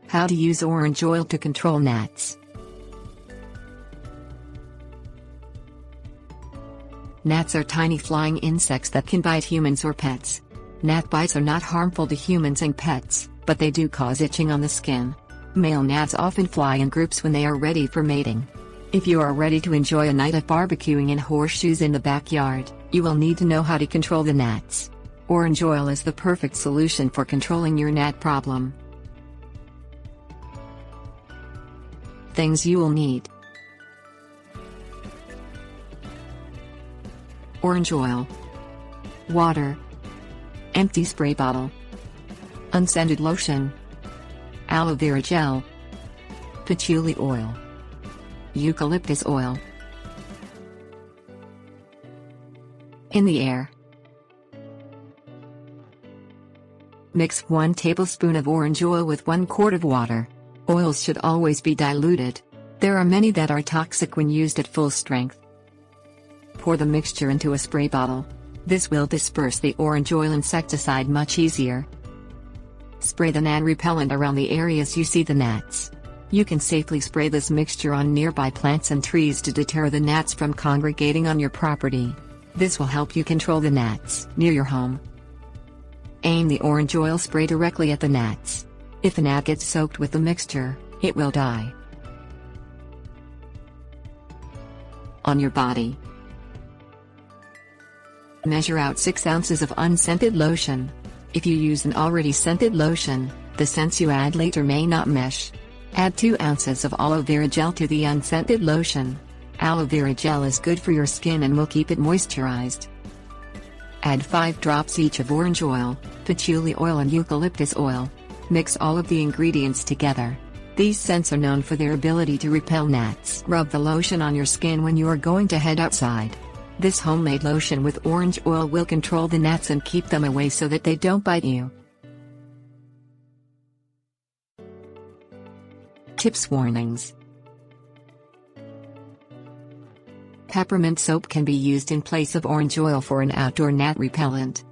How to use orange oil to control gnats. Gnats are tiny flying insects that can bite humans or pets. Gnat bites are not harmful to humans and pets, but they do cause itching on the skin. Male gnats often fly in groups when they are ready for mating. If you are ready to enjoy a night of barbecuing in horseshoes in the backyard, you will need to know how to control the gnats. Orange oil is the perfect solution for controlling your gnat problem. Things you will need: orange oil, water, empty spray bottle, unscented lotion, aloe vera gel, patchouli oil, eucalyptus oil. In the air. Mix 1 tablespoon of orange oil with 1 quart of water. Oils should always be diluted. There are many that are toxic when used at full strength. Pour the mixture into a spray bottle. This will disperse the orange oil insecticide much easier. Spray the gnat repellent around the areas you see the gnats. You can safely spray this mixture on nearby plants and trees to deter the gnats from congregating on your property. This will help you control the gnats near your home. Aim the orange oil spray directly at the gnats. If a gnat gets soaked with the mixture, it will die. On your body. Measure out 6 ounces of unscented lotion. If you use an already scented lotion, the scents you add later may not mesh. Add 2 ounces of aloe vera gel to the unscented lotion. Aloe vera gel is good for your skin and will keep it moisturized. Add 5 drops each of orange oil, patchouli oil and eucalyptus oil. Mix all of the ingredients together. These scents are known for their ability to repel gnats. Rub the lotion on your skin when you are going to head outside. This homemade lotion with orange oil will control the gnats and keep them away so that they don't bite you. Tips: warnings. Peppermint soap can be used in place of orange oil for an outdoor gnat repellent.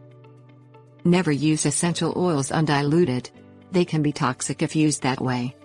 Never use essential oils undiluted. They can be toxic if used that way.